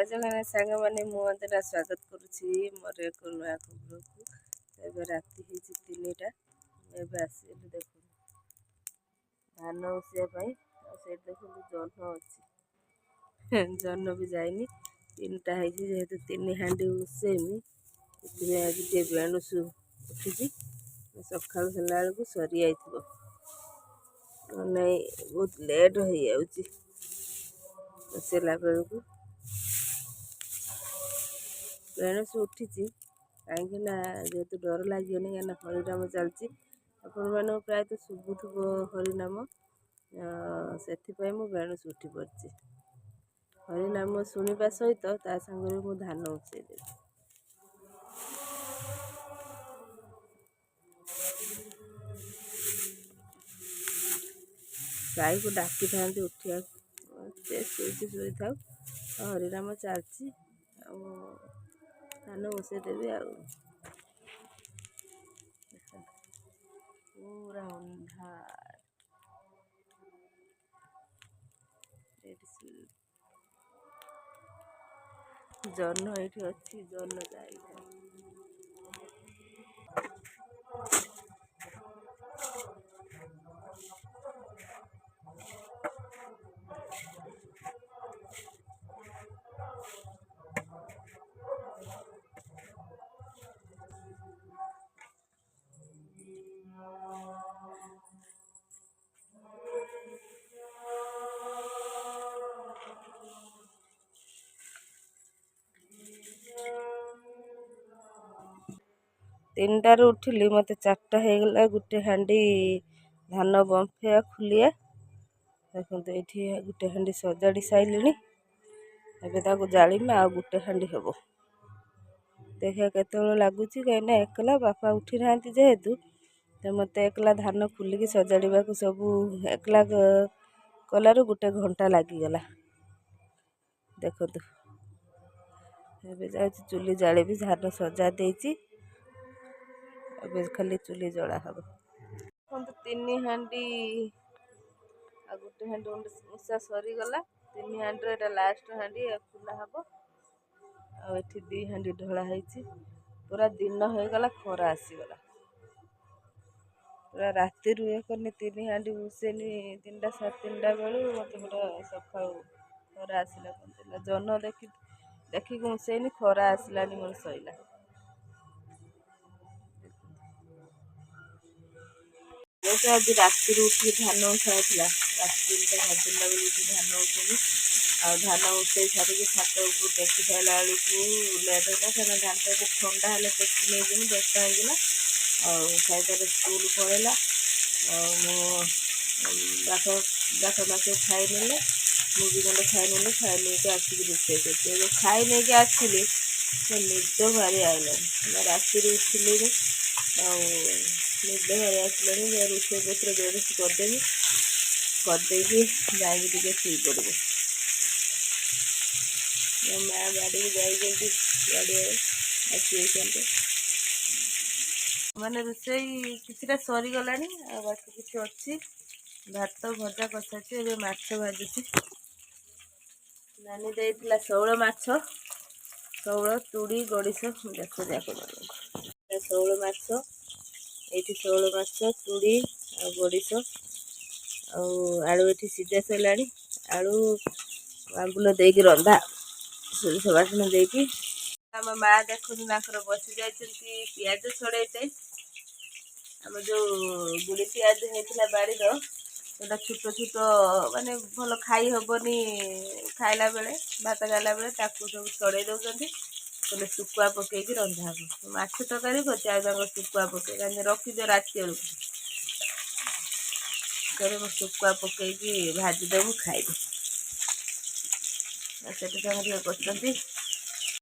ଜଗନ୍ନାଥ ସାଙ୍ଗମାନେ ମୁଁ ଅନ୍ତରା ସ୍ୱାଗତ କରୁଛି ମୋର ଏକ ନୂଆ ଖବରକୁ। ଏବେ ରାତି ହେଇଛି 3ଟା। ଏବେ ଆସିଲି ଦେଖନ୍ତୁ ଧାନ ଉସିବା ପାଇଁ। ଆଉ ସେଇଠି ଦେଖନ୍ତୁ ଜହ୍ନ ଅଛି, ଜହ୍ନ ବି ଯାଇନି। 3ଟା ହେଇଛି ଯେହେତୁ 3 ହାଣ୍ଡି ଉସେଇମି, ସେଥିପାଇଁ ଆଜି ଟିକେ ବେଣୁସୁ ଉଠିଛି। ସକାଳୁ ହେଲା ବେଳକୁ ସରିଯାଇଥିବ, ନାଇଁ ବହୁତ ଲେଟ୍ ହେଇଯାଉଛି ବସେଇଲା ବେଳକୁ। ବେଣୁସୁ ଉଠିଛି କାହିଁକି ନା ଯେହେତୁ ଡର ଲାଗିବନି, କାହିଁକିନା ହରିନାମ ଚାଲିଛି। ଆପଣମାନଙ୍କୁ ପ୍ରାୟତଃ ଶୁଭୁଥିବ ହରିନାମ, ସେଥିପାଇଁ ମୁଁ ବେଣୁସୁ ଉଠି ପଡ଼ିଛି। ହରିନାମ ଶୁଣିବା ସହିତ ତା ସାଙ୍ଗରେ ମୁଁ ଧାନ ଉସେଇଦେବି। ଗାଈକୁ ଡାକିଥାନ୍ତି ଉଠିବାକୁ, ସେ ଶୋଇଥାଉ। ହରିନାମ ଚାଲିଛି, ଆଉ ଧାନ ବସେଇଦେବି। ଆଉ ପୁରା ଅନ୍ଧାର, ଜହ୍ନ ଏଇଠି ଅଛି, ଜହ୍ନ ଯାଇଥାଏ। ତିନିଟାରୁ ଉଠିଲି, ମୋତେ 4ଟା ହେଇଗଲା। ଗୋଟେ ହାଣ୍ଡି ଧାନ ବମ୍ଫେଇବା ଖୁଲିଆ ଦେଖନ୍ତୁ, ଏଇଠି ଗୋଟେ ହାଣ୍ଡି ସଜାଡ଼ି ସାରିଲିଣି। ଏବେ ତାକୁ ଜାଳିମି, ଆଉ ଗୋଟେ ହାଣ୍ଡି ହେବ। ଦେଖିବା କେତେବେଳେ ଲାଗୁଛି, କାହିଁକିନା ଏକଲା ବାପା ଉଠି ନାହାନ୍ତି ଯେହେତୁ, ତ ମୋତେ ଏକଲା ଧାନ ଖୁଲିକି ସଜାଡ଼ିବାକୁ ସବୁ ଏକଲା କଲାରୁ 1 ଘଣ୍ଟା ଲାଗିଗଲା। ଦେଖନ୍ତୁ ଏବେ ଯାଉଛି ଚୁଲି ଜାଳିବି। ଧାନ ସଜା ଦେଇଛି, ଏବେ ଖାଲି ଚୁଲି ଜଳା ହବ। ଦେଖନ୍ତୁ 3 ହାଣ୍ଡି ଆଉ ଗୋଟେ ହାଣ୍ଡି ଉଷା ସରିଗଲା। 3 ହାଣ୍ଡିର ଏଇଟା ଲାଷ୍ଟ ହାଣ୍ଡି, ଖୋଲା ହବ। ଆଉ ଏଠି 2 ହାଣ୍ଡି ଢଳା ହେଇଛି। ପୁରା ଦିନ ହେଇଗଲା, ଖରା ଆସିଗଲା। ପୁରା ରାତିରୁ କନି 3 ହାଣ୍ଡି ଉସେଇନି, 3ଟା 3:30 ବେଳୁ ମୋତେ ପୁରା ସକାଳୁ ଖରା ଆସିଲା। ଜହ୍ନ ଦେଖିକି ଉସେଇନି, ଖରା ଆସିଲାନି, ମୋର ସଇଲା। ଯେହେତୁ ଆଜି ରାତିରୁ ଉଠିକି ଧାନ ଉଠାଇଥିଲା, ରାତି 3ଟା 3:30 ବେଳୁ ଉଠି ଧାନ ଉଠେଇଲି। ଆଉ ଧାନ ଉଠେଇ ସାରିକି ଛାତ ଉପରୁ ଟେକି ସାରିଲା ବେଳକୁ ଲେଟ୍ ହେଲା, କାରଣ ଧାନଟା ଟିକେ ଥଣ୍ଡା ହେଲେ ଟେକି ନେଇଯିବି। 10ଟା ହେଇଗଲା। ଆଉ ସାଇଡ଼ରେ ସ୍କୁଲ ପଳେଇଲା। ଆଉ ବାଟ ମାସେ ଖାଇ ନେଲେ, ମୁଁ ବି ଗଣ୍ଡେ ଖାଇ ନେଲି। ଖାଇ ନେଇକି ଆସିକି ରୋଷେଇ କରିଛି। ଏବେ ଖାଇ ନେଇକି ଆସିଲି, ସେ ନିଦ ଭାରି ଆଇଲାଣି। ରାତିରୁ ଉଠିଲିଣି, ଆଉ ନିଦ ଭାରି ଆସିଲାଣି। ରୋଷେଇ ପତ୍ର ବେଣୁସୁ କରିଦେବି, କରିଦେଇକି ଯାଇକି ଟିକେ ଶୋଇ ପଡ଼ିବି। ମୋ ମା ଗାଡ଼ିକି ଯାଇଛନ୍ତି, ଗାଡ଼ିଆରେ ଆସିଯାଇଛନ୍ତି। ମାନେ ରୋଷେଇ କିଛିଟା ସରିଗଲାଣି, ଆଉ ବାକି କିଛି ଅଛି। ଭାତ ଭଜା କଷାଛି, ଏବେ ମାଛ ଭାଜୁଛି। ନାନୀ ଦେଇଥିଲା ଶେଉଳ ମାଛ, ଶେଉଳ, ତୁଡ଼ି, ଗଡ଼ିଶ ଯାକ ଶେଉଳ ମାଛ। ଏଇଠି ଶେଉଳ ମାଛ, ତୁଡ଼ି ଆଉ ଗଡ଼ିଶ, ଆଉ ଆଳୁ ଏଠି ସିଝା ସରିଲାଣି। ଆଳୁ ଆମ୍ବୁଲ ଦେଇକି ରନ୍ଧା, ସୋରିଷ ବାଟଣ ଦେଇକି। ଆମ ମା ଦେଖନ୍ତୁ ତାଙ୍କର ବସି ଯାଇଛନ୍ତି ପିଆଜ ଛଡ଼େଇତେ। ଆମ ଯେଉଁ ଗୁଡ଼ି ପିଆଜ ହେଇଥିଲା ବାଡ଼ିର, ସେଟା ଛୋଟ ଛୋଟ, ମାନେ ଭଲ ଖାଇ ହବନି ଖାଇଲା ବେଳେ, ଭାତ ଖାଇଲା ବେଳେ, ତାକୁ ସବୁ ଛଡ଼େଇ ଦେଉଛନ୍ତି। କହିଲେ ଶୁଖୁଆ ପକେଇକି ରନ୍ଧା ହବ। ମାଛ ତରକାରୀ କରିଛି, ଆଉ ତାଙ୍କ ଶୁଖୁଆ ପକେଇ, କାହିଁକି ରଖିଛ ରାତି ବେଳକୁ, ମୁଁ ଶୁଖୁଆ ପକେଇକି ଭାଜିଦେବୁ, ଖାଇବୁ। ଆଉ ସେଠି ତାଙ୍କୁ ଟିକେ କରୁଛନ୍ତି।